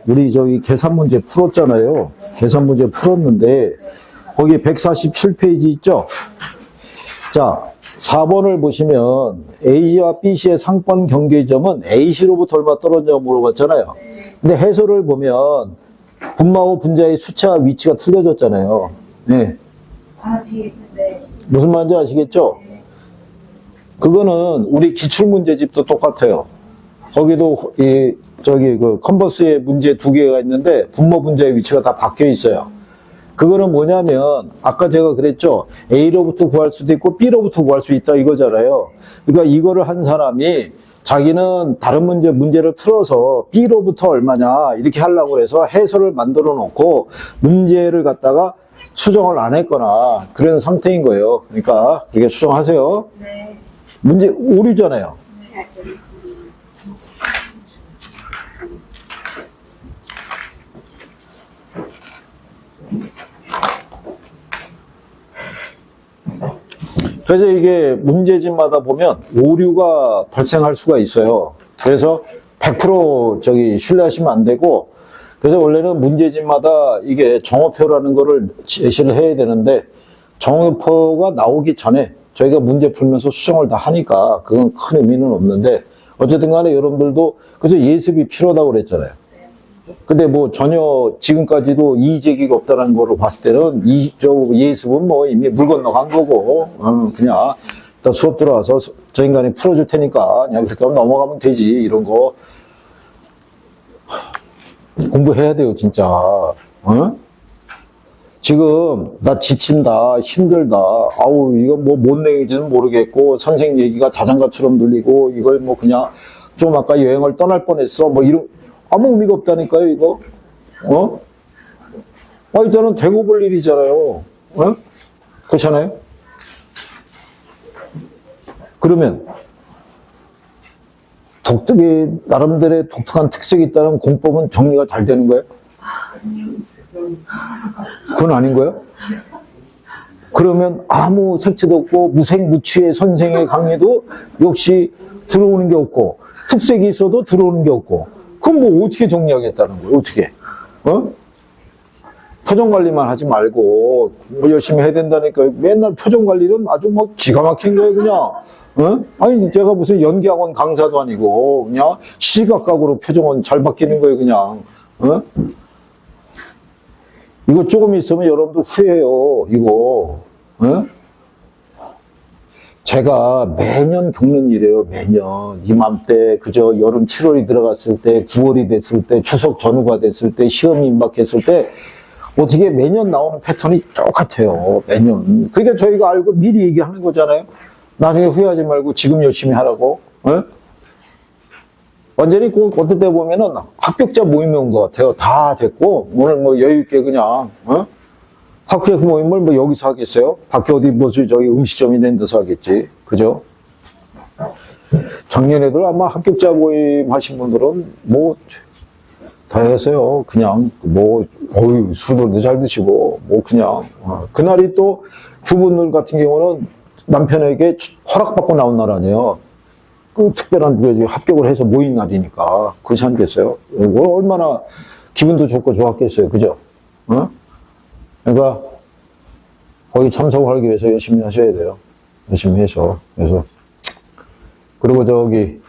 우리 저기 계산 문제 풀었잖아요. 계산 문제 풀었는데 거기 147페이지 있죠? 자, 4번을 보시면 A씨와 B씨의 상권 경계점은 A씨로부터 얼마 떨어졌냐고 물어봤잖아요. 근데 해설을 보면 분모하고 분자의 수치와 위치가 틀려졌잖아요. 네. 무슨 말인지 아시겠죠? 그거는 우리 기출문제집도 똑같아요. 거기도 그 컨버스에 문제 2개가 있는데 분모 분자의 위치가 다 바뀌어 있어요. 그거는 뭐냐면 아까 제가 그랬죠. A로부터 구할 수도 있고 B로부터 구할 수 있다 이거잖아요. 그러니까 이거를 한 사람이 자기는 다른 문제를 틀어서 B로부터 얼마냐 이렇게 하려고 해서 해설을 만들어 놓고 문제를 갖다가 수정을 안 했거나 그런 상태인 거예요. 그러니까 그렇게 수정하세요. 네. 문제 오류잖아요. 그래서 이게 문제집마다 보면 오류가 발생할 수가 있어요. 그래서 100% 신뢰하시면 안 되고, 그래서 원래는 문제집마다 이게 정오표라는 거를 제시를 해야 되는데, 정오표가 나오기 전에 저희가 문제 풀면서 수정을 다 하니까 그건 큰 의미는 없는데, 어쨌든 간에 여러분들도 그래서 예습이 필요하다고 그랬잖아요. 근데 뭐 전혀 지금까지도 이의제기가 없다는 거로 봤을 때는 예습은 뭐 이미 물 건너간 거고, 그냥 일단 수업 들어와서 저 인간이 풀어줄 테니까 그냥 그렇게 하면 넘어가면 되지. 이런 거 공부해야 돼요, 진짜. 지금 나 지친다, 힘들다, 아우 이거 뭐 뭔 내용인지는 모르겠고 선생님 얘기가 자장가처럼 들리고 이걸 뭐 그냥 좀 아까 여행을 떠날 뻔했어 뭐 이런 아무 의미가 없다니까요, 이거. 일단은 되고 볼 일이잖아요. 그렇잖아요? 그러면, 나름대로의 독특한 특색이 있다는 공법은 정리가 잘 되는 거예요? 그건 아닌 거예요? 그러면 아무 색채도 없고, 무색무취의 선생의 강의도 역시 들어오는 게 없고, 특색이 있어도 들어오는 게 없고, 그럼 뭐 어떻게 정리하겠다는 거예요? 어떻게? 표정 관리만 하지 말고 뭐 열심히 해야 된다니까. 맨날 표정 관리는 아주 뭐 기가 막힌 거예요, 그냥. 아니 제가 무슨 연기학원 강사도 아니고 그냥 시각각으로 표정은 잘 바뀌는 거예요, 그냥. 이거 조금 있으면 여러분들 후회해요, 이거. 제가 매년 겪는 일이에요, 매년. 이맘때, 그저 여름 7월이 들어갔을 때, 9월이 됐을 때, 추석 전후가 됐을 때, 시험이 임박했을 때, 어떻게 매년 나오는 패턴이 똑같아요, 매년. 그러니까 저희가 알고 미리 얘기하는 거잖아요. 나중에 후회하지 말고 지금 열심히 하라고. 완전히 꼭 어떨 때 보면은 합격자 모임이 온 것 같아요. 다 됐고, 오늘 뭐 여유있게 그냥, 합격 모임을 뭐 여기서 하겠어요? 밖에 어디 무슨 저기 음식점 있는 데서 하겠지. 그죠? 작년에도 아마 합격자 모임 하신 분들은 뭐, 다 했어요. 그냥, 뭐, 술도 잘 드시고, 뭐, 그냥. 그날이 또 주부들 같은 경우는 남편에게 허락받고 나온 날 아니에요. 그 특별한 합격을 해서 모인 날이니까. 그렇지 않겠어요? 이거 얼마나 기분도 좋고 좋았겠어요. 그죠? 그러니까 거기 참석하기 위해서 열심히 하셔야 돼요. 열심히 해서. 그래서 그리고 저기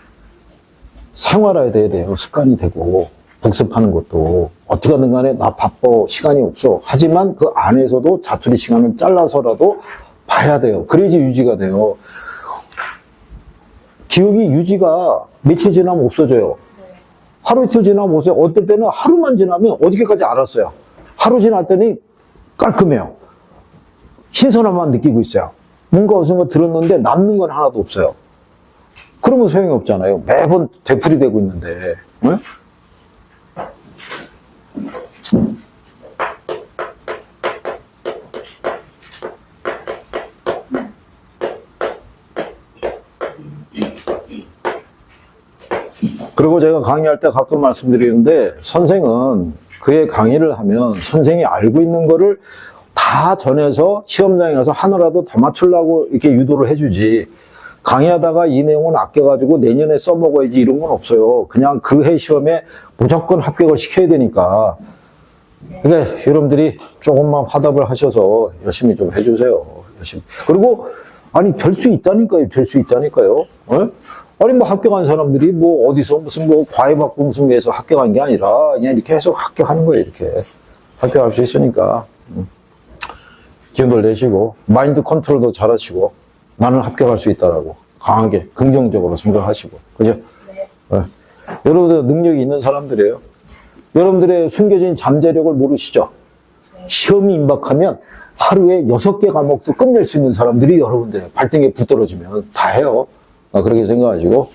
생활해야 돼요. 습관이 되고 복습하는 것도 어떻게 하든 간에 나 바빠 시간이 없어. 하지만 그 안에서도 자투리 시간을 잘라서라도 봐야 돼요. 그래야지 유지가 돼요. 기억이 유지가 며칠 지나면 없어져요. 하루 이틀 지나면 없어요. 어떨 때는 하루만 지나면 어디까지 알았어요. 하루 지날 때는 깔끔해요. 신선함만 느끼고 있어요. 뭔가 어디선가 들었는데 남는 건 하나도 없어요. 그러면 소용이 없잖아요. 매번 되풀이되고 있는데. 응? 그리고 제가 강의할 때 가끔 말씀드리는데 선생은 그의 강의를 하면 선생이 알고 있는 거를 다 전해서 시험장에 가서 하나라도 더 맞추려고 이렇게 유도를 해주지 강의하다가 이 내용은 아껴가지고 내년에 써먹어야지 이런 건 없어요. 그냥 그 해 시험에 무조건 합격을 시켜야 되니까. 그러니까 여러분들이 조금만 화답을 하셔서 열심히 좀 해주세요. 열심히. 그리고 아니 될 수 있다니까요. 될 수 있다니까요. 어? 아니 뭐 합격한 사람들이 뭐 어디서 무슨 뭐 과외받고 무슨 해서 합격한 게 아니라 그냥 이렇게 해서 합격하는 거예요. 이렇게 합격할 수 있으니까 기운을 내시고 마인드 컨트롤도 잘하시고 나는 합격할 수 있다라고 강하게 긍정적으로 생각하시고 그죠? 네. 여러분들 능력이 있는 사람들이에요. 여러분들의 숨겨진 잠재력을 모르시죠? 시험이 임박하면 하루에 6개 과목도 끝낼 수 있는 사람들이 여러분들의 발등에 붙들어지면 다 해요. 그렇게 생각하시고.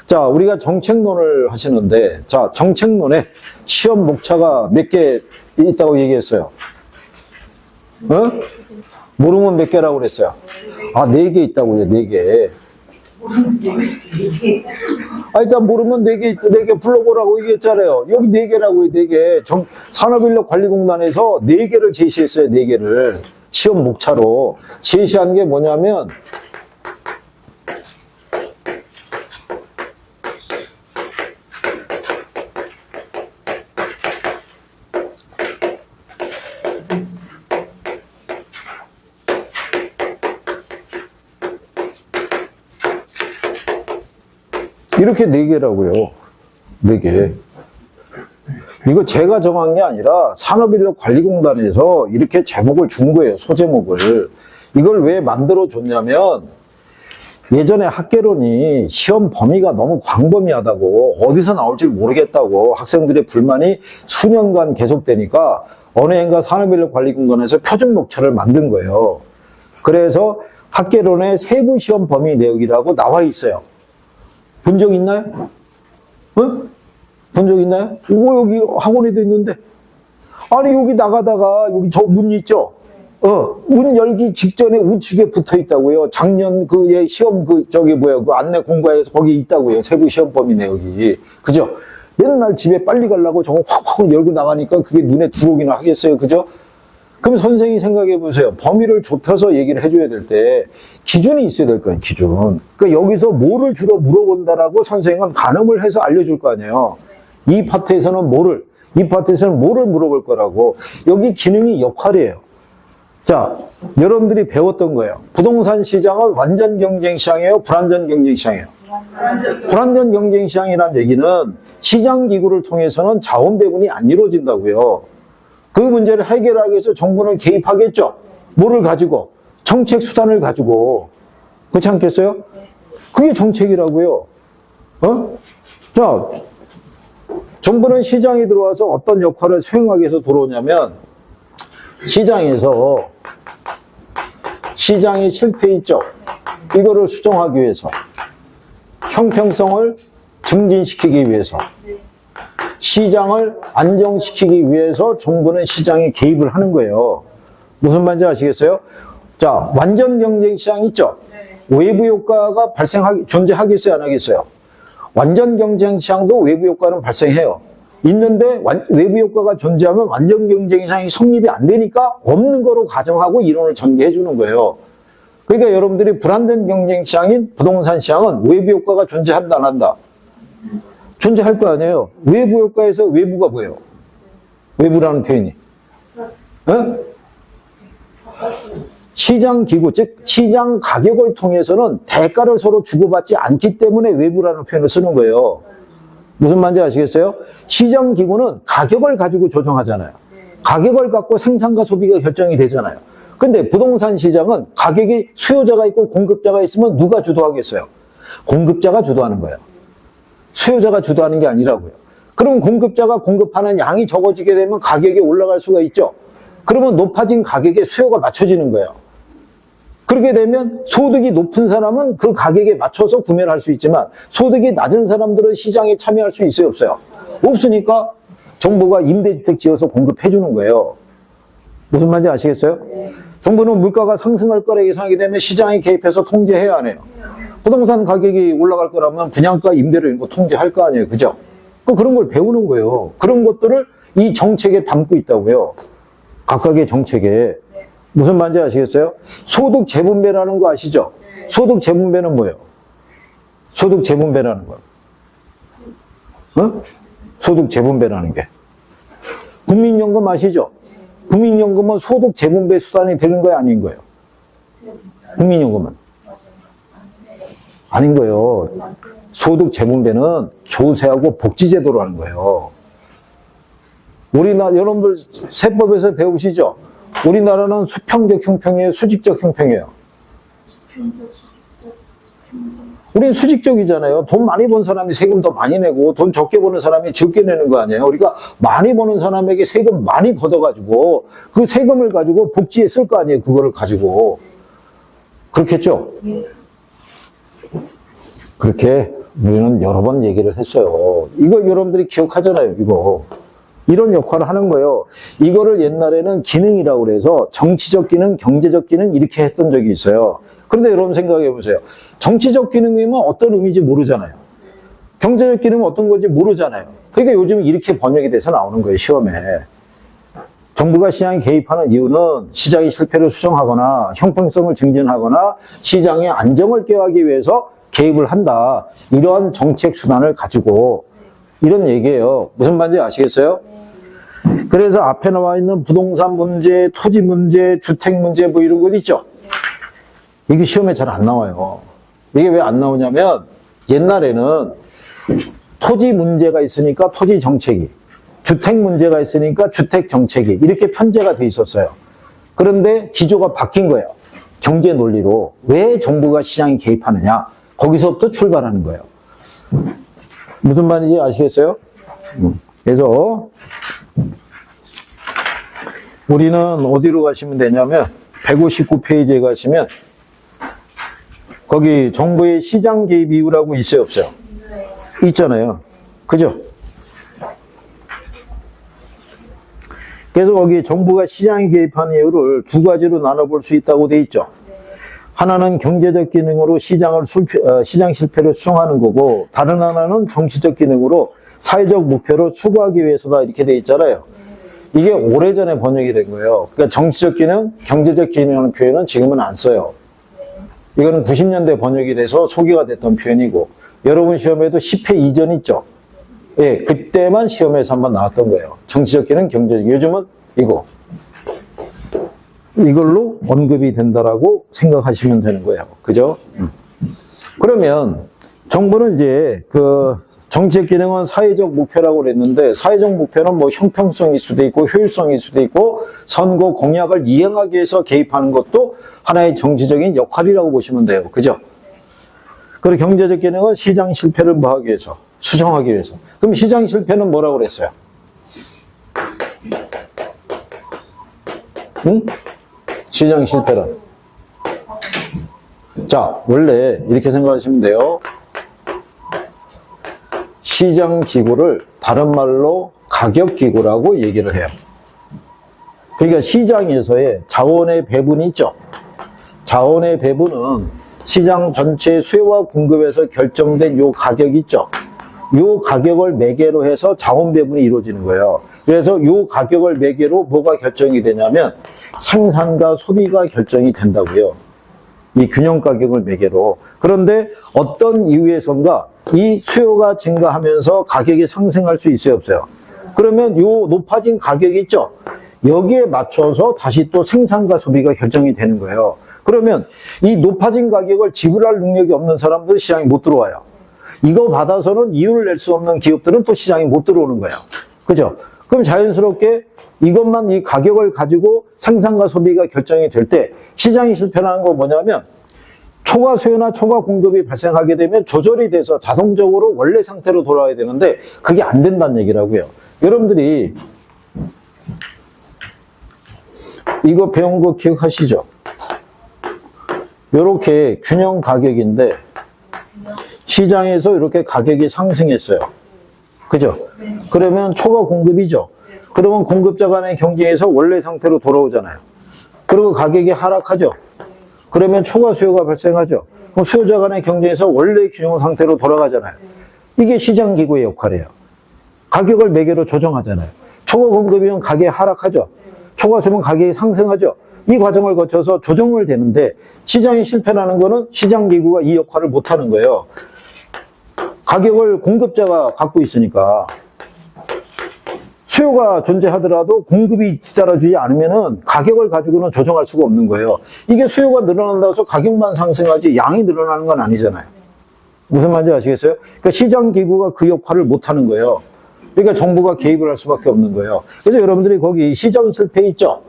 자, 우리가 정책론을 하시는데, 자, 정책론에 시험 목차가 몇 개 있다고 얘기했어요. 어? 모르면 몇 개라고 그랬어요? 아, 4개 있다고요, 4개. 아, 일단 모르면 4개 불러보라고 얘기했잖아요. 여기 4개라고요, 4개. 산업인력관리공단에서 4개를 제시했어요, 4개를. 시험 목차로. 제시한 게 뭐냐면, 이렇게 4개라고요. 4개. 이거 제가 정한 게 아니라 산업인력관리공단에서 이렇게 제목을 준 거예요. 소제목을. 이걸 왜 만들어 줬냐면 예전에 학개론이 시험 범위가 너무 광범위하다고 어디서 나올지 모르겠다고 학생들의 불만이 수년간 계속되니까 어느 해인가 산업인력관리공단에서 표준 목차를 만든 거예요. 그래서 학개론의 세부 시험 범위 내역이라고 나와 있어요. 본 적 있나요? 어? 본 적 있나요? 여기 학원에도 있는데. 아니, 여기 나가다가, 여기 저 문 있죠? 문 열기 직전에 우측에 붙어 있다고요. 작년 시험 그 안내 공고에서 거기 있다고요. 세부 시험 범위 내역이. 그죠? 맨날 집에 빨리 가려고 저거 확 열고 나가니까 그게 눈에 들어오기나 하겠어요. 그죠? 그럼 선생님이 생각해 보세요. 범위를 좁혀서 얘기를 해줘야 될 때 기준이 있어야 될 거예요. 기준. 그러니까 여기서 뭐를 주로 물어본다라고 선생님은 가늠을 해서 알려줄 거 아니에요. 이 파트에서는 뭐를, 이 파트에서는 뭐를 물어볼 거라고. 여기 기능이 역할이에요. 자, 여러분들이 배웠던 거예요. 부동산 시장은 완전 경쟁 시장이에요? 불완전 경쟁 시장이에요? 불완전 경쟁 시장이라는 얘기는 시장 기구를 통해서는 자원 배분이 안 이루어진다고요. 그 문제를 해결하기 위해서 정부는 개입하겠죠. 뭐를 가지고? 정책 수단을 가지고. 그렇지 않겠어요? 그게 정책이라고요. 자, 정부는 시장에 들어와서 어떤 역할을 수행하기 위해서 들어오냐면 시장에서 시장의 실패 있죠. 이거를 수정하기 위해서 형평성을 증진시키기 위해서 시장을 안정시키기 위해서 정부는 시장에 개입을 하는 거예요. 무슨 말인지 아시겠어요? 자, 완전 경쟁 시장 있죠? 외부 효과가 존재하겠어요? 안 하겠어요? 완전 경쟁 시장도 외부 효과는 발생해요. 있는데 외부 효과가 존재하면 완전 경쟁 시장이 성립이 안 되니까 없는 거로 가정하고 이론을 전개해 주는 거예요. 그러니까 여러분들이 불완전 경쟁 시장인 부동산 시장은 외부 효과가 존재한다 안 한다? 존재할 거 아니에요. 외부 효과에서 외부가 뭐예요? 외부라는 표현이. 시장 기구, 즉 시장 가격을 통해서는 대가를 서로 주고받지 않기 때문에 외부라는 표현을 쓰는 거예요. 무슨 말인지 아시겠어요? 시장 기구는 가격을 가지고 조정하잖아요. 가격을 갖고 생산과 소비가 결정이 되잖아요. 근데 부동산 시장은 가격이 수요자가 있고 공급자가 있으면 누가 주도하겠어요? 공급자가 주도하는 거예요. 수요자가 주도하는 게 아니라고요. 그럼 공급자가 공급하는 양이 적어지게 되면 가격이 올라갈 수가 있죠. 그러면 높아진 가격에 수요가 맞춰지는 거예요. 그렇게 되면 소득이 높은 사람은 그 가격에 맞춰서 구매를 할 수 있지만 소득이 낮은 사람들은 시장에 참여할 수 있어요, 없어요? 없으니까 정부가 임대주택 지어서 공급해 주는 거예요. 무슨 말인지 아시겠어요? 정부는 물가가 상승할 거라 예상하게 되면 시장에 개입해서 통제해야 하네요. 부동산 가격이 올라갈 거라면 분양가, 임대료 이런 거 통제할 거 아니에요. 그죠? 그런 걸 배우는 거예요. 그런 것들을 이 정책에 담고 있다고요. 각각의 정책에. 무슨 말인지 아시겠어요? 소득 재분배라는 거 아시죠? 소득 재분배는 뭐예요? 소득 재분배라는 거. 어? 소득 재분배라는 게. 국민연금 아시죠? 국민연금은 소득 재분배 수단이 되는 거예요, 아닌 거예요? 국민연금은? 아닌 거예요. 소득 재분배는 조세하고 복지제도로 하는 거예요. 우리나라, 여러분들 세법에서 배우시죠? 우리나라는 수평적 형평이에요, 수직적 형평이에요? 우리는 수직적이잖아요. 돈 많이 번 사람이 세금 더 많이 내고 돈 적게 버는 사람이 적게 내는 거 아니에요. 우리가 많이 버는 사람에게 세금 많이 걷어가지고 그 세금을 가지고 복지에 쓸 거 아니에요. 그거를 가지고. 그렇겠죠? 그렇게 우리는 여러 번 얘기를 했어요. 이거 여러분들이 기억하잖아요. 이거. 이런 역할을 하는 거예요. 이거를 옛날에는 기능이라고 그래서 정치적 기능, 경제적 기능 이렇게 했던 적이 있어요. 그런데 여러분 생각해 보세요. 정치적 기능이면 어떤 의미인지 모르잖아요. 경제적 기능은 어떤 건지 모르잖아요. 그러니까 요즘 이렇게 번역이 돼서 나오는 거예요, 시험에. 정부가 시장에 개입하는 이유는 시장의 실패를 수정하거나 형평성을 증진하거나 시장의 안정을 깨하기 위해서 개입을 한다. 이러한 정책 수단을 가지고 이런 얘기예요. 무슨 말인지 아시겠어요? 그래서 앞에 나와 있는 부동산 문제, 토지 문제, 주택 문제 뭐 이런 것 있죠? 이게 시험에 잘 안 나와요. 이게 왜 안 나오냐면 옛날에는 토지 문제가 있으니까 토지 정책이, 주택 문제가 있으니까 주택 정책이 이렇게 편제가 돼 있었어요. 그런데 기조가 바뀐 거예요. 경제 논리로. 왜 정부가 시장에 개입하느냐? 거기서부터 출발하는 거예요. 무슨 말인지 아시겠어요? 그래서 우리는 어디로 가시면 되냐면 159페이지에 가시면 거기 정부의 시장 개입 이유라고 있어요, 없어요? 있잖아요. 그죠? 그래서 거기 정부가 시장에 개입한 이유를 두 가지로 나눠볼 수 있다고 돼 있죠. 하나는 경제적 기능으로 시장 실패를 수정하는 거고, 다른 하나는 정치적 기능으로 사회적 목표를 추구하기 위해서다 이렇게 돼 있잖아요. 이게 오래전에 번역이 된 거예요. 그러니까 정치적 기능, 경제적 기능이라는 표현은 지금은 안 써요. 이거는 90년대 번역이 돼서 소개가 됐던 표현이고, 여러분 시험에도 10회 이전 있죠? 예, 그때만 시험에서 한번 나왔던 거예요. 정치적 기능, 경제적. 요즘은 이걸로 언급이 된다라고 생각하시면 되는 거예요. 그죠? 그러면 정부는 이제 정치적 기능은 사회적 목표라고 그랬는데, 사회적 목표는 뭐 형평성일 수도 있고 효율성일 수도 있고 선거 공약을 이행하기 위해서 개입하는 것도 하나의 정치적인 역할이라고 보시면 돼요. 그죠? 그리고 경제적 기능은 시장 실패를 뭐 하기 위해서, 수정하기 위해서. 그럼 시장 실패는 뭐라고 그랬어요? 응? 시장 실패란. 자, 원래 이렇게 생각하시면 돼요. 시장 기구를 다른 말로 가격 기구라고 얘기를 해요. 그러니까 시장에서의 자원의 배분이 있죠. 자원의 배분은 시장 전체 수요와 공급에서 결정된 요 가격이 있죠. 요 가격을 매개로 해서 자원 배분이 이루어지는 거예요. 그래서 요 가격을 매개로 뭐가 결정이 되냐면 생산과 소비가 결정이 된다고요. 이 균형 가격을 매개로. 그런데 어떤 이유에선가 이 수요가 증가하면서 가격이 상승할 수 있어요, 없어요? 그러면 요 높아진 가격이 있죠? 여기에 맞춰서 다시 또 생산과 소비가 결정이 되는 거예요. 그러면 이 높아진 가격을 지불할 능력이 없는 사람들은 시장에 못 들어와요. 이거 받아서는 이윤을 낼 수 없는 기업들은 또 시장에 못 들어오는 거예요. 그죠? 그럼 자연스럽게 이것만 이 가격을 가지고 생산과 소비가 결정이 될 때 시장이 실패하는 건 뭐냐면 초과 수요나 초과 공급이 발생하게 되면 조절이 돼서 자동적으로 원래 상태로 돌아와야 되는데 그게 안 된다는 얘기라고요. 여러분들이 이거 배운 거 기억하시죠? 이렇게 균형 가격인데 시장에서 이렇게 가격이 상승했어요. 그죠? 그러면 초과 공급이죠. 그러면 공급자 간의 경쟁에서 원래 상태로 돌아오잖아요. 그리고 가격이 하락하죠. 그러면 초과 수요가 발생하죠. 그럼 수요자 간의 경쟁에서 원래 균형 상태로 돌아가잖아요. 이게 시장 기구의 역할이에요. 가격을 매개로 조정하잖아요. 초과 공급이면 가격이 하락하죠. 초과 수요면 가격이 상승하죠. 이 과정을 거쳐서 조정을 되는데 시장이 실패라는 거는 시장기구가 이 역할을 못하는 거예요. 가격을 공급자가 갖고 있으니까 수요가 존재하더라도 공급이 뒤따라주지 않으면은 가격을 가지고는 조정할 수가 없는 거예요. 이게 수요가 늘어난다고 해서 가격만 상승하지 양이 늘어나는 건 아니잖아요. 무슨 말인지 아시겠어요? 그러니까 시장기구가 그 역할을 못하는 거예요. 그러니까 정부가 개입을 할 수밖에 없는 거예요. 그래서 여러분들이 거기 시장 실패 있죠?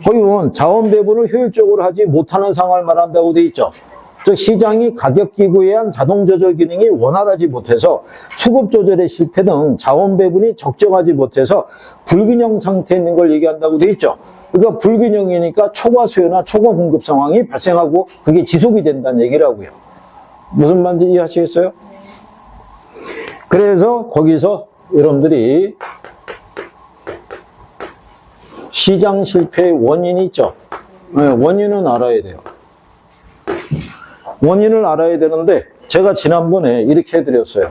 거기 보면 자원 배분을 효율적으로 하지 못하는 상황을 말한다고 돼 있죠. 즉 시장이 가격 기구에 의한 자동 조절 기능이 원활하지 못해서 수급 조절의 실패 등 자원 배분이 적정하지 못해서 불균형 상태에 있는 걸 얘기한다고 돼 있죠. 그러니까 불균형이니까 초과 수요나 초과 공급 상황이 발생하고 그게 지속이 된다는 얘기라고요. 무슨 말인지 이해하시겠어요? 그래서 거기서 여러분들이 시장 실패의 원인이 있죠. 네, 원인은 알아야 돼요. 원인을 알아야 되는데 제가 지난번에 이렇게 해드렸어요.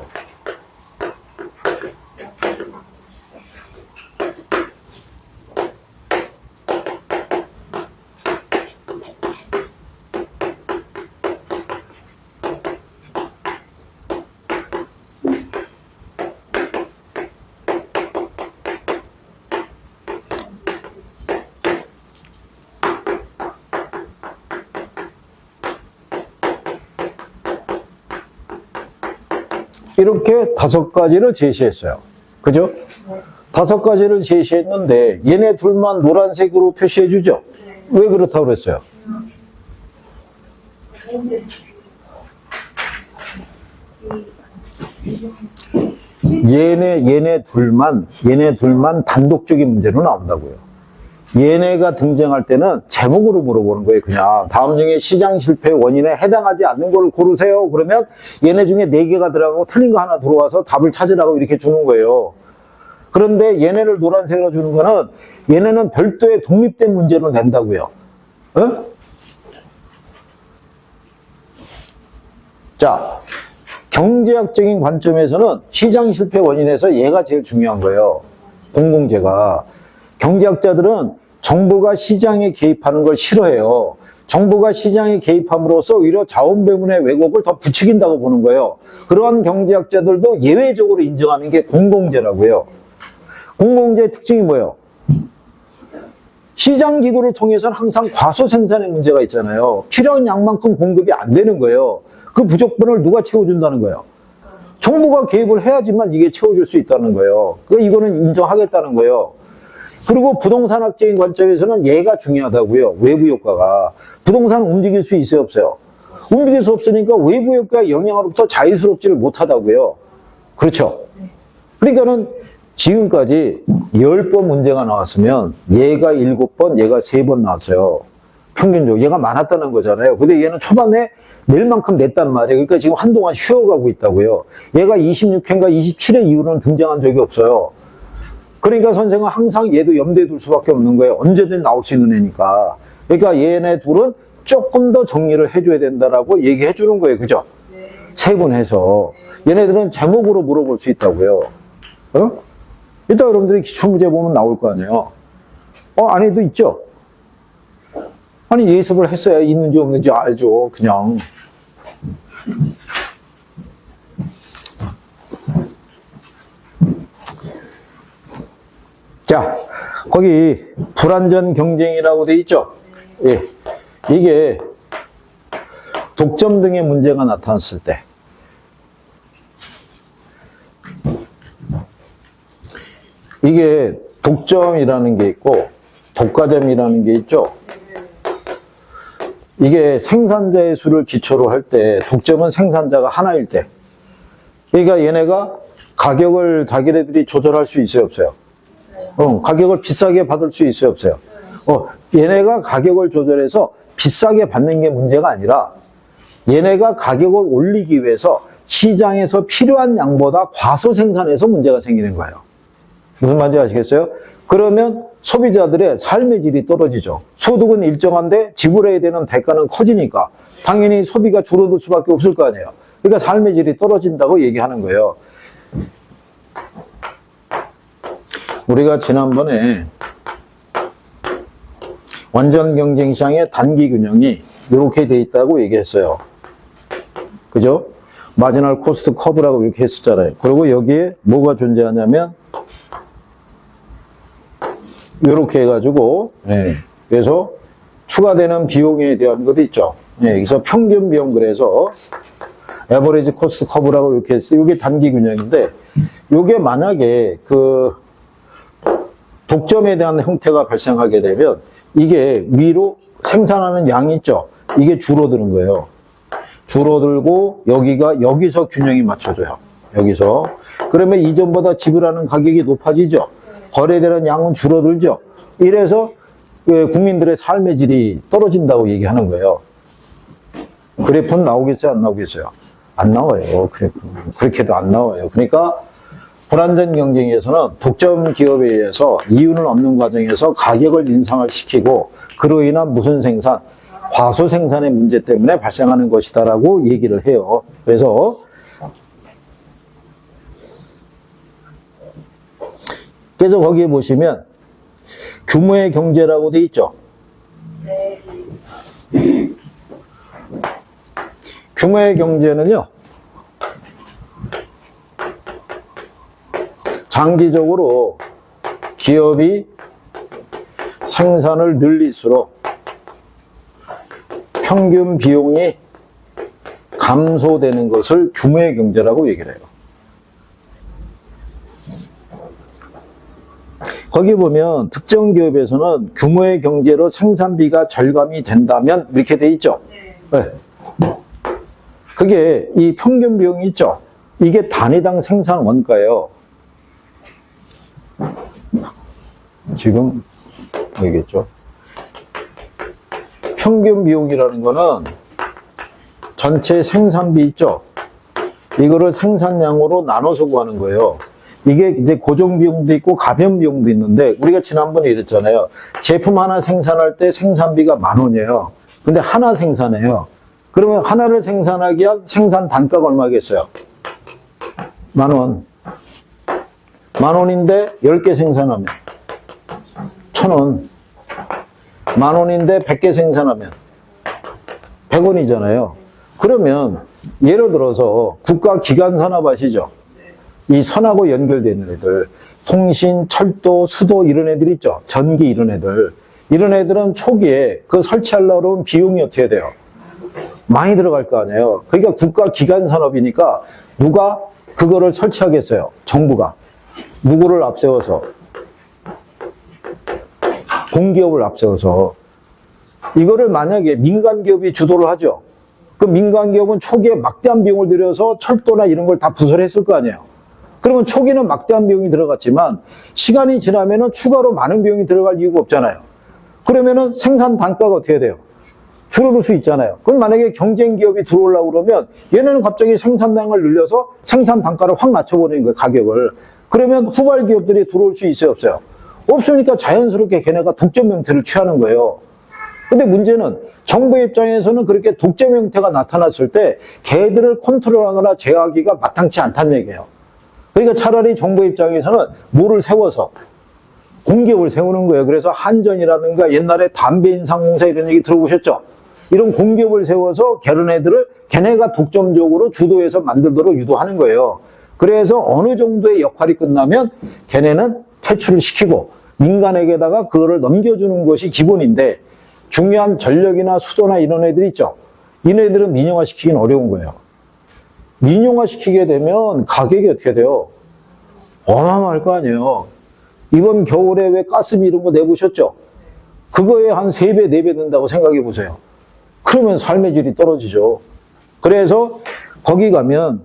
이렇게 5가지를 제시했어요. 그죠? 5가지를 제시했는데 얘네 둘만 노란색으로 표시해 주죠? 왜 그렇다고 그랬어요? 얘네 둘만 단독적인 문제로 나온다고요. 얘네가 등장할 때는 제목으로 물어보는 거예요. 그냥 다음 중에 시장 실패 원인에 해당하지 않는 걸 고르세요. 그러면 얘네 중에 4개가 들어가고 틀린 거 하나 들어와서 답을 찾으라고 이렇게 주는 거예요. 그런데 얘네를 노란색으로 주는 거는 얘네는 별도의 독립된 문제로 낸다고요. 어? 자, 경제학적인 관점에서는 시장 실패 원인에서 얘가 제일 중요한 거예요. 공공재가. 경제학자들은 정부가 시장에 개입하는 걸 싫어해요. 정부가 시장에 개입함으로써 오히려 자원 배분의 왜곡을 더 부추긴다고 보는 거예요. 그러한 경제학자들도 예외적으로 인정하는 게 공공재라고요. 공공재의 특징이 뭐예요? 시장 기구를 통해서는 항상 과소 생산의 문제가 있잖아요. 필요한 양만큼 공급이 안 되는 거예요. 그 부족분을 누가 채워준다는 거예요? 정부가 개입을 해야지만 이게 채워줄 수 있다는 거예요. 그러니까 이거는 인정하겠다는 거예요. 그리고 부동산학적인 관점에서는 얘가 중요하다고요. 외부 효과가. 부동산은 움직일 수 있어요, 없어요? 움직일 수 없으니까 외부 효과의 영향으로부터 자유스럽지를 못하다고요. 그렇죠? 그러니까는 지금까지 10번 문제가 나왔으면 얘가 7번, 얘가 3번 나왔어요. 평균적으로. 얘가 많았다는 거잖아요. 근데 얘는 초반에 낼 만큼 냈단 말이에요. 그러니까 지금 한동안 쉬어가고 있다고요. 얘가 26회인가 27회 이후로는 등장한 적이 없어요. 그러니까 선생은 항상 얘도 염두에 둘 수밖에 없는 거예요. 언제든 나올 수 있는 애니까. 그러니까 얘네 둘은 조금 더 정리를 해줘야 된다라고 얘기해 주는 거예요. 그죠? 네. 세분해서. 얘네들은 제목으로 물어볼 수 있다고요. 어? 이따 여러분들이 기출문제 보면 나올 거 아니에요. 안에도 있죠? 아니, 예습을 했어야 있는지 없는지 알죠. 그냥. 자, 거기 불완전 경쟁이라고 돼 있죠? 예. 이게 독점 등의 문제가 나타났을 때 이게 독점이라는 게 있고 독과점이라는 게 있죠? 이게 생산자의 수를 기초로 할 때 독점은 생산자가 하나일 때 그러니까 얘네가 가격을 자기네들이 조절할 수 있어요, 없어요? 가격을 비싸게 받을 수 있어요, 없어요? 얘네가 가격을 조절해서 비싸게 받는 게 문제가 아니라 얘네가 가격을 올리기 위해서 시장에서 필요한 양보다 과소 생산해서 문제가 생기는 거예요. 무슨 말인지 아시겠어요? 그러면 소비자들의 삶의 질이 떨어지죠. 소득은 일정한데 지불해야 되는 대가는 커지니까 당연히 소비가 줄어들 수밖에 없을 거 아니에요. 그러니까 삶의 질이 떨어진다고 얘기하는 거예요. 우리가 지난번에 완전 경쟁 시장의 단기 균형이 이렇게 돼 있다고 얘기했어요. 그죠? 마지널 코스트 커브라고 이렇게 했었잖아요. 그리고 여기에 뭐가 존재하냐면 이렇게 해가지고 그래서 추가되는 비용에 대한 것도 있죠. 여기서 평균 비용 그래서 에버리지 코스트 커브라고 이렇게 했어요. 이게 단기 균형인데 이게 만약에 그 독점에 대한 형태가 발생하게 되면 이게 위로 생산하는 양이 있죠. 이게 줄어드는 거예요. 줄어들고 여기서 균형이 맞춰져요. 여기서. 그러면 이전보다 지불하는 가격이 높아지죠. 거래되는 양은 줄어들죠. 이래서 국민들의 삶의 질이 떨어진다고 얘기하는 거예요. 그래프는 나오겠어요? 안 나오겠어요? 안 나와요. 그렇게도 안 나와요. 그러니까 불안전 경쟁에서는 독점 기업에 의해서 이윤을 얻는 과정에서 가격을 인상을 시키고 그로 인한 무슨 생산, 과소 생산의 문제 때문에 발생하는 것이다라고 얘기를 해요. 그래서 거기에 보시면 규모의 경제라고 돼 있죠. 네. 규모의 경제는요. 장기적으로 기업이 생산을 늘릴수록 평균 비용이 감소되는 것을 규모의 경제라고 얘기를 해요. 거기 보면 특정 기업에서는 규모의 경제로 생산비가 절감이 된다면 이렇게 돼 있죠. 네. 그게 이 평균 비용이 있죠. 이게 단위당 생산 원가예요. 지금 보이겠죠? 평균 비용이라는 거는 전체 생산비 있죠? 이거를 생산량으로 나눠서 구하는 거예요. 이게 이제 고정 비용도 있고 가변 비용도 있는데 우리가 지난번에 이랬잖아요. 제품 하나 생산할 때 생산비가 10,000원이에요. 근데 하나 생산해요. 그러면 하나를 생산하기 위한 생산 단가가 얼마겠어요? 10,000원. 10,000원인데 10개 생산하면 1,000원. 10,000원인데 100개 생산하면 100원이잖아요. 그러면 예를 들어서 국가 기관 산업 아시죠? 이 선하고 연결되는 애들, 통신, 철도, 수도 이런 애들 있죠. 전기 이런 애들. 이런 애들은 초기에 그 설치하려고 그러면 비용이 어떻게 돼요? 많이 들어갈 거 아니에요. 그러니까 국가 기관 산업이니까 누가 그거를 설치하겠어요? 정부가. 누구를 앞세워서? 공기업을 앞세워서. 이거를 만약에 민간 기업이 주도를 하죠. 그 민간 기업은 초기에 막대한 비용을 들여서 철도나 이런 걸 다 부설했을 거 아니에요. 그러면 초기는 막대한 비용이 들어갔지만 시간이 지나면은 추가로 많은 비용이 들어갈 이유가 없잖아요. 그러면은 생산 단가가 어떻게 돼요? 줄어들 수 있잖아요. 그럼 만약에 경쟁 기업이 들어오려고 그러면 얘네는 갑자기 생산량을 늘려서 생산 단가를 확 낮춰버리는 거예요, 가격을. 그러면 후발 기업들이 들어올 수 있어요, 없어요? 없으니까 자연스럽게 걔네가 독점 형태를 취하는 거예요. 근데 문제는 정부 입장에서는 그렇게 독점 형태가 나타났을 때 걔들을 컨트롤하거나 제어하기가 마땅치 않다는 얘기예요. 그러니까 차라리 정부 입장에서는 뭐를 세워서 공기업을 세우는 거예요. 그래서 한전이라든가 옛날에 담배 인상공사 이런 얘기 들어보셨죠? 이런 공기업을 세워서 걔네가 독점적으로 주도해서 만들도록 유도하는 거예요. 그래서 어느 정도의 역할이 끝나면 걔네는 퇴출을 시키고 민간에게다가 그거를 넘겨주는 것이 기본인데 중요한 전력이나 수도나 이런 애들 있죠? 이런 애들은 민영화시키기는 어려운 거예요. 민영화시키게 되면 가격이 어떻게 돼요? 어마어마할 거 아니에요. 이번 겨울에 왜 가스비 이런 거 내보셨죠? 그거에 한 3배, 4배 든다고 생각해 보세요. 그러면 삶의 질이 떨어지죠. 그래서 거기 가면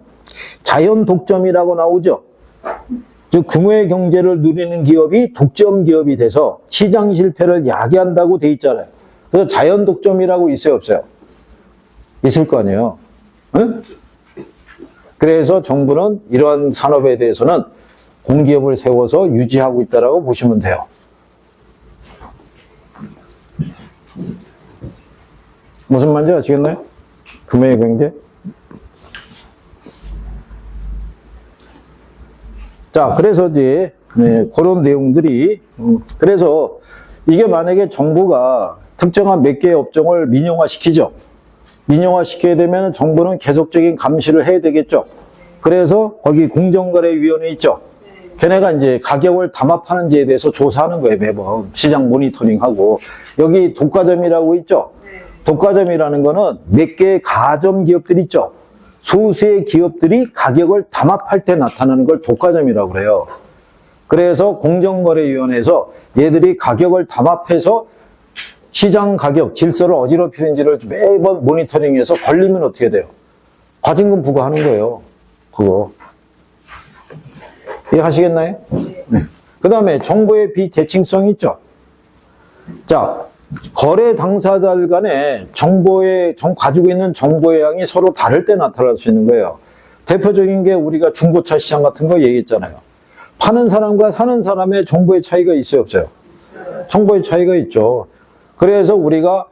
자연 독점이라고 나오죠. 즉 규모의 경제를 누리는 기업이 독점 기업이 돼서 시장 실패를 야기한다고 돼 있잖아요. 그래서 자연 독점이라고 있어요, 없어요? 있을 거 아니에요. 응? 그래서 정부는 이러한 산업에 대해서는 공기업을 세워서 유지하고 있다고 보시면 돼요. 무슨 말인지 아시겠나요? 규모의 경제? 자, 그래서 이제 그런 내용들이 그래서 이게 만약에 정부가 특정한 몇 개의 업종을 민영화시키죠. 민영화시켜야 되면 정부는 계속적인 감시를 해야 되겠죠. 그래서 거기 공정거래위원회 있죠. 걔네가 이제 가격을 담합하는지에 대해서 조사하는 거예요, 매번. 시장 모니터링하고. 여기 독과점이라고 있죠. 독과점이라는 거는 몇 개의 가점 기업들 있죠. 소수의 기업들이 가격을 담합할 때 나타나는 걸 독과점이라고 그래요. 그래서 공정거래위원회에서 얘들이 가격을 담합해서 시장 가격, 질서를 어지럽히는지를 매번 모니터링해서 걸리면 어떻게 돼요? 과징금 부과하는 거예요. 그거. 이해하시겠나요? 네. 그 다음에 정보의 비대칭성이 있죠. 자, 거래 당사자들 간에 가지고 있는 정보의 양이 서로 다를 때 나타날 수 있는 거예요. 대표적인 게 우리가 중고차 시장 같은 거 얘기했잖아요. 파는 사람과 사는 사람의 정보의 차이가 있어요, 없어요? 정보의 차이가 있죠. 그래서 우리가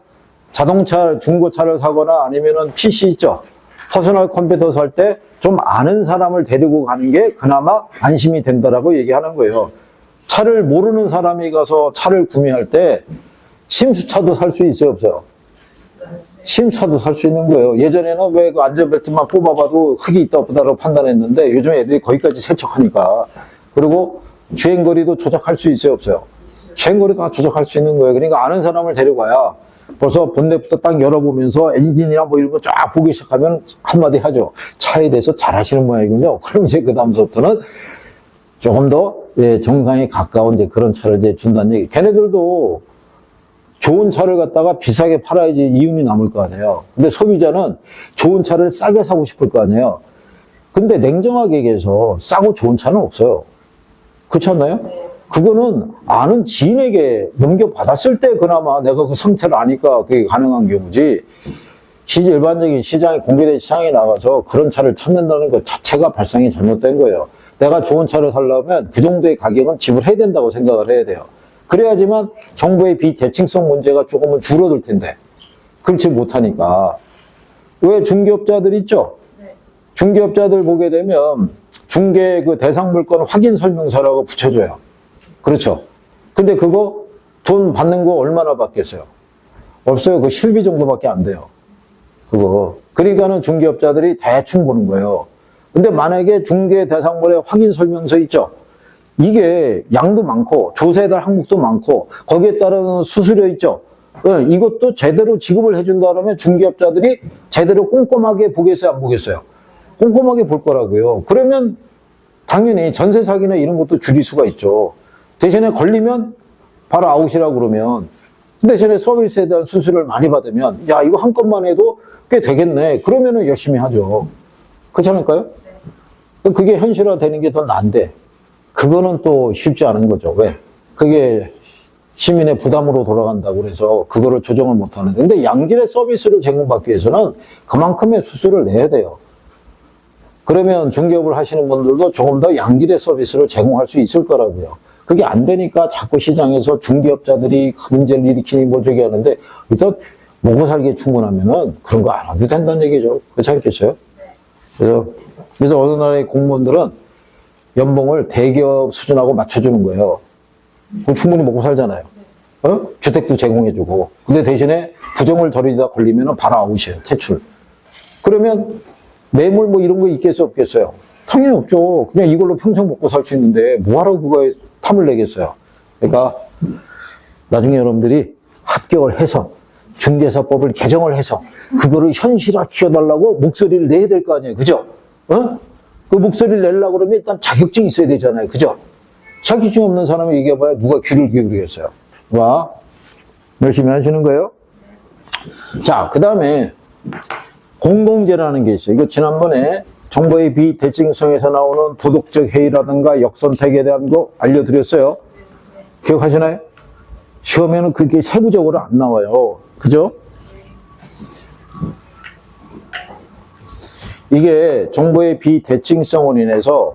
자동차, 중고차를 사거나 아니면은 PC 있죠. 퍼스널 컴퓨터 살 때 좀 아는 사람을 데리고 가는 게 그나마 안심이 된다라고 얘기하는 거예요. 차를 모르는 사람이 가서 차를 구매할 때 침수차도 살 수 있어요, 없어요? 침수차도 살 수 있는 거예요. 예전에는 왜 그 안전벨트만 뽑아봐도 흙이 있다 없다라고 판단했는데 요즘 애들이 거기까지 세척하니까. 그리고 주행거리도 조작할 수 있어요, 없어요? 주행거리 다 조작할 수 있는 거예요. 그러니까 아는 사람을 데려가야 벌써 본넷부터 딱 열어보면서 엔진이나 뭐 이런 거 쫙 보기 시작하면 한마디 하죠. 차에 대해서 잘 아시는 모양이군요. 그럼 이제 그 다음부터는 조금 더 정상에 가까운 이제 그런 차를 이제 준다는 얘기. 걔네들도 좋은 차를 갖다가 비싸게 팔아야지 이윤이 남을 거 아니에요. 근데 소비자는 좋은 차를 싸게 사고 싶을 거 아니에요. 근데 냉정하게 얘기해서 싸고 좋은 차는 없어요. 그렇지 않나요? 그거는 아는 지인에게 넘겨받았을 때 그나마 내가 그 상태를 아니까 그게 가능한 경우지, 일반적인 시장에, 공개된 시장에 나가서 그런 차를 찾는다는 것 자체가 발상이 잘못된 거예요. 내가 좋은 차를 사려면 그 정도의 가격은 지불해야 된다고 생각을 해야 돼요. 그래야지만 정부의 비대칭성 문제가 조금은 줄어들 텐데 그렇지 못하니까. 왜 중개업자들 있죠? 중개업자들 보게 되면 중개 그 대상물건 확인 설명서라고 붙여줘요. 그렇죠. 근데 그거 돈 받는 거 얼마나 받겠어요? 없어요. 그 실비 정도밖에 안 돼요. 그거. 그러니까는 중개업자들이 대충 보는 거예요. 근데 만약에 중개 대상물의 확인 설명서 있죠. 이게 양도 많고 조세달 항목도 많고 거기에 따른 수수료 있죠. 이것도 제대로 지급을 해준다 그러면 중개업자들이 제대로 꼼꼼하게 보겠어요, 안 보겠어요? 꼼꼼하게 볼 거라고요. 그러면 당연히 전세 사기나 이런 것도 줄일 수가 있죠. 대신에 걸리면 바로 아웃이라고 그러면, 대신에 서비스에 대한 수수료를 많이 받으면 야, 이거 한 건만 해도 꽤 되겠네. 그러면은 열심히 하죠. 그렇지 않을까요? 그게 현실화되는 게 더 나은데 그거는 또 쉽지 않은 거죠. 왜? 그게 시민의 부담으로 돌아간다고 그래서 그거를 조정을 못 하는데, 근데 양질의 서비스를 제공받기 위해서는 그만큼의 수수료를 내야 돼요. 그러면 중개업을 하시는 분들도 조금 더 양질의 서비스를 제공할 수 있을 거라고요. 그게 안 되니까 자꾸 시장에서 중개업자들이 문제를 일으키니 뭐 저기 하는데, 일단 먹고 살기에 충분하면은 그런 거 안 해도 된다는 얘기죠. 그렇지 않겠어요? 그래서 어느 나라의 공무원들은 연봉을 대기업 수준하고 맞춰주는 거예요. 그럼 충분히 먹고 살잖아요. 주택도 제공해주고. 근데 대신에 부정을 저리다 걸리면 바로 아웃이에요. 퇴출. 그러면 뇌물 뭐 이런 거 있겠어요, 없겠어요? 당연히 없죠. 그냥 이걸로 평생 먹고 살 수 있는데 뭐하러 그거에 탐을 내겠어요. 그러니까 나중에 여러분들이 합격을 해서 중개사법을 개정을 해서 그거를 현실화 키워달라고 목소리를 내야 될 거 아니에요. 그죠? 그 목소리를 내려고 그러면 일단 자격증이 있어야 되잖아요. 그죠? 자격증 없는 사람이 얘기해봐야 누가 귀를 기울이겠어요. 와, 열심히 하시는 거예요? 자, 그 다음에 공공재라는 게 있어요. 이거 지난번에 정보의 비대칭성에서 나오는 도덕적 해이라든가 역선택에 대한 거 알려드렸어요. 기억하시나요? 시험에는 그게 세부적으로 안 나와요. 그죠? 이게 정보의 비대칭성으로 인해서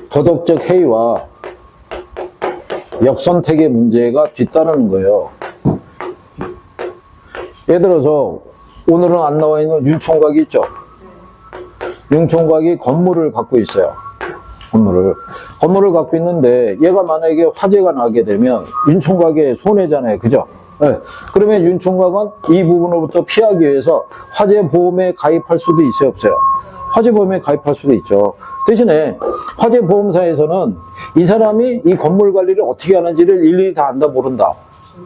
도덕적 해이와 역선택의 문제가 뒤따르는 거예요. 예를 들어서 오늘은 안 나와 있는 윤총각이 있죠. 윤총각이 건물을 갖고 있어요. 건물을. 건물을 갖고 있는데 얘가 만약에 화재가 나게 되면 윤 총각의 손해잖아요. 그죠? 네. 그러면 윤 총각은 이 부분으로부터 피하기 위해서 화재 보험에 가입할 수도 있어요, 없어요? 화재 보험에 가입할 수도 있죠. 대신에 화재 보험사에서는 이 사람이 이 건물 관리를 어떻게 하는지를 일일이 다 안다, 모른다?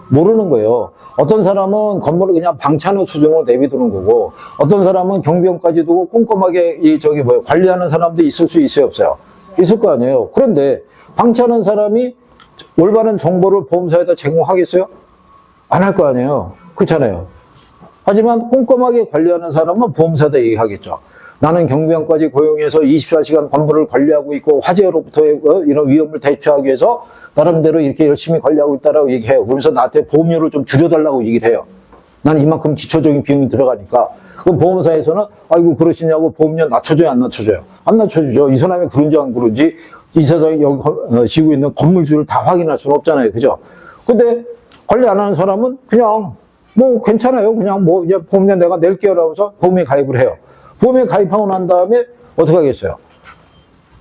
모르는 거예요. 어떤 사람은 건물을 그냥 방치하는 수준으로 내비두는 거고, 어떤 사람은 경비원까지 두고 꼼꼼하게 관리하는 사람도 있을 수 있어요, 없어요? 있을 거 아니에요. 그런데 방치하는 사람이 올바른 정보를 보험사에다 제공하겠어요? 안 할 거 아니에요. 그렇잖아요. 하지만 꼼꼼하게 관리하는 사람은 보험사에다 얘기하겠죠. 나는 경비원까지 고용해서 24시간 건물을 관리하고 있고 화재로부터의 이런 위험을 대처하기 위해서 나름대로 이렇게 열심히 관리하고 있다라고 얘기해요. 그러면서 나한테 보험료를 좀 줄여달라고 얘기를 해요. 나는 이만큼 기초적인 비용이 들어가니까. 그럼 보험사에서는 아이고 그러시냐고 보험료 낮춰줘요, 안 낮춰줘요? 안 낮춰주죠. 이 사람이 그런지 안 그런지 이 세상에 여기 지고 있는 건물주를 다 확인할 수는 없잖아요. 그죠? 근데 관리 안 하는 사람은 그냥 뭐 괜찮아요. 그냥 뭐 이제 보험료 내가 낼게요 라면서 보험에 가입을 해요. 보험에 가입하고 난 다음에 어떻게 하겠어요?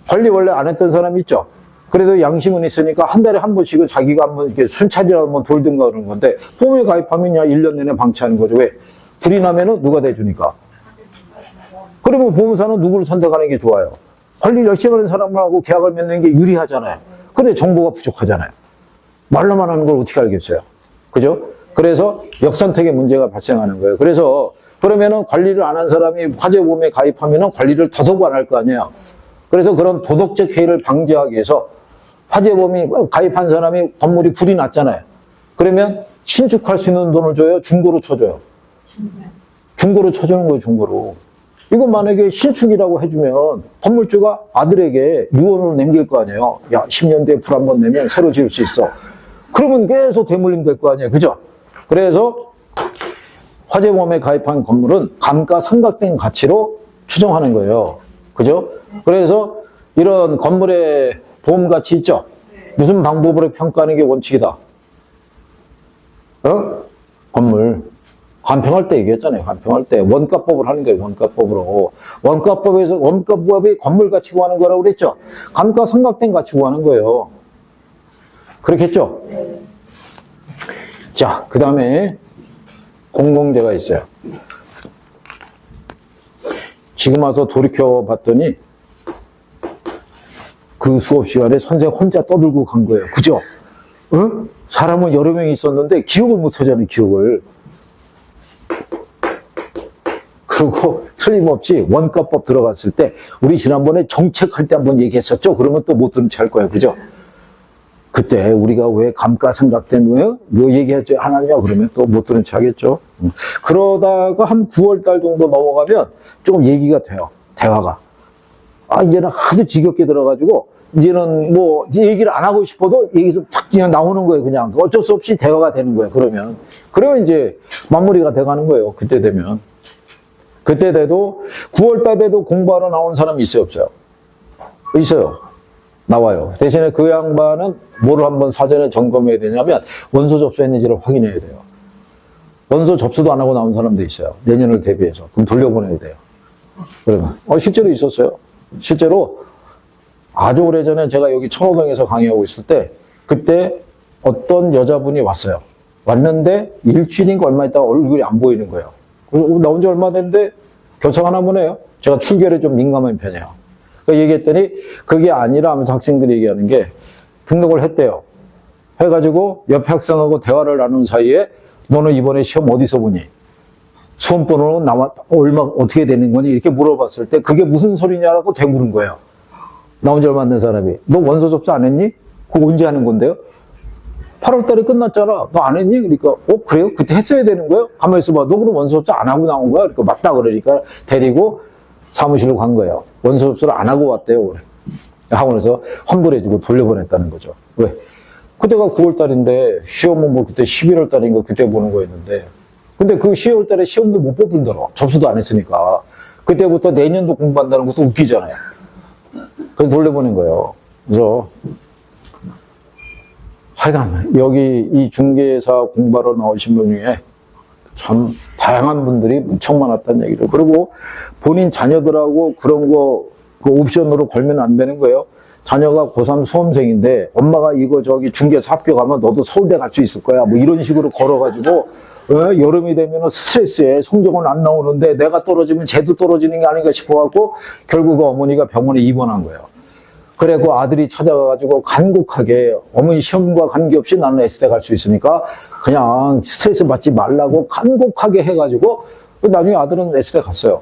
관리 원래 안 했던 사람이 있죠. 그래도 양심은 있으니까 한 달에 한 번씩은 자기가 한번 이렇게 순찰이라도 한번 돌든가 그러는 건데 보험에 가입하면 그냥 1년 내내 방치하는 거죠. 왜? 불이 나면은 누가 대주니까. 그러면 보험사는 누구를 선택하는 게 좋아요? 관리 열심히 하는 사람하고 계약을 맺는 게 유리하잖아요. 근데 정보가 부족하잖아요. 말로만 하는 걸 어떻게 알겠어요? 그죠? 그래서 역선택의 문제가 발생하는 거예요. 그래서 그러면은 관리를 안 한 사람이 화재보험에 가입하면은 관리를 더더욱 안 할 거 아니에요. 그래서 그런 도덕적 해이를 방지하기 위해서 화재보험이 가입한 사람이 건물이 불이 났잖아요. 그러면 신축할 수 있는 돈을 줘요? 중고로 쳐줘요? 중고로 쳐주는 거예요, 중고로. 이거 만약에 신축이라고 해주면 건물주가 아들에게 유언으로 남길 거 아니에요. 야, 10년 뒤에 불 한 번 내면 새로 지을 수 있어. 그러면 계속 대물림 될 거 아니에요. 그죠? 그래서 화재보험에 가입한 건물은 감가상각된 가치로 추정하는 거예요. 그죠? 그래서 이런 건물의 보험 가치 있죠? 무슨 방법으로 평가하는 게 원칙이다? 건물. 간평할 때 얘기했잖아요. 간평할 때. 원가법을 하는 거예요. 원가법으로. 원가법이 건물 가치 구하는 거라고 그랬죠? 감가상각된 가치 구하는 거예요. 그렇겠죠? 자, 그 다음에 공공재가 있어요. 지금 와서 돌이켜 봤더니 그 수업 시간에 선생님 혼자 떠들고 간 거예요. 그죠? 사람은 여러 명이 있었는데 기억을 못 하잖아요. 기억을. 그리고 틀림없이 원가법 들어갔을 때 우리 지난번에 정책할 때 한번 얘기했었죠. 그러면 또 못 들은 채 할 거예요. 그죠? 그때 우리가 왜 감가상각된 왜 얘기하지 않았냐 그러면 또 못 들은 채 하겠죠. 그러다가 한 9월 달 정도 넘어가면 조금 얘기가 돼요. 대화가. 아, 이제는 하도 지겹게 들어가지고 이제는 뭐 얘기를 안 하고 싶어도 얘기에서 탁 그냥 나오는 거예요. 그냥 어쩔 수 없이 대화가 되는 거예요. 그러면 이제 마무리가 돼가는 거예요. 그때 되면. 그때 돼도 9월 달 돼도 공부하러 나온 사람이 있어요, 없어요? 있어요. 나와요. 대신에 그 양반은 뭐를 한번 사전에 점검해야 되냐면 원서 접수했는지를 확인해야 돼요. 원서 접수도 안 하고 나온 사람도 있어요. 내년을 대비해서. 그럼 돌려보내야 돼요. 그러면 실제로 있었어요. 실제로 아주 오래전에 제가 여기 천호동에서 강의하고 있을 때 그때 어떤 여자분이 왔어요. 왔는데 일주일인가 얼마 있다가 얼굴이 안 보이는 거예요. 나온 지 얼마 됐는데 결석 하나 보네요. 제가 출결에 좀 민감한 편이에요. 그러니까 얘기했더니 그게 아니라 하면서 학생들이 얘기하는 게 등록을 했대요. 해가지고 옆에 학생하고 대화를 나눈 사이에 너는 이번에 시험 어디서 보니? 수험번호는 얼마 어떻게 되는 거니? 이렇게 물어봤을 때 그게 무슨 소리냐라고 되물은 거예요. 나온 지 얼마 안 된 사람이. 너 원서 접수 안 했니? 그거 언제 하는 건데요? 8월 달에 끝났잖아. 너 안 했니? 그러니까, 그래요? 그때 했어야 되는 거예요? 가만히 있어봐. 너 그럼 원서 접수 안 하고 나온 거야? 그러니까 맞다 그러니까 데리고 사무실로 간 거예요. 원서 접수를 안 하고 왔대요. 그래. 학원에서 환불해주고 돌려보냈다는 거죠. 왜? 그때가 9월 달인데, 시험은 뭐 그때 11월 달인가 그때 보는 거였는데, 근데 그 12월 달에 시험도 못 뽑은다로. 접수도 안 했으니까. 그때부터 내년도 공부한다는 것도 웃기잖아요. 그래서 돌려보낸 거예요. 그래서, 하여간 여기 이 중개사 공부하러 나오신 분 중에 참 다양한 분들이 무척 많았다는 얘기를. 그리고 본인 자녀들하고 그런 거 그 옵션으로 걸면 안 되는 거예요. 자녀가 고3 수험생인데 엄마가 이거 저기 중개사 합격하면 너도 서울대 갈 수 있을 거야. 뭐 이런 식으로 걸어가지고 여름이 되면 스트레스에 성적은 안 나오는데 내가 떨어지면 쟤도 떨어지는 게 아닌가 싶어갖고 결국 그 어머니가 병원에 입원한 거예요. 그래고 아들이 찾아가가지고 간곡하게 어머니 시험과 관계없이 나는 S대 갈 수 있으니까 그냥 스트레스 받지 말라고 간곡하게 해가지고 나중에 아들은 S대 갔어요.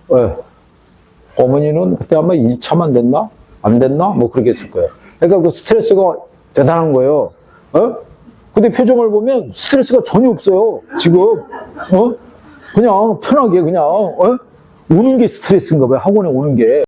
네. 어머니는 그때 아마 1차만 됐나? 안 됐나? 뭐 그렇게 했을 거예요. 그러니까 그 스트레스가 대단한 거예요. 근데 표정을 보면 스트레스가 전혀 없어요. 지금. 그냥 편하게 그냥, 우는 게 스트레스인가 봐요. 학원에 오는 게.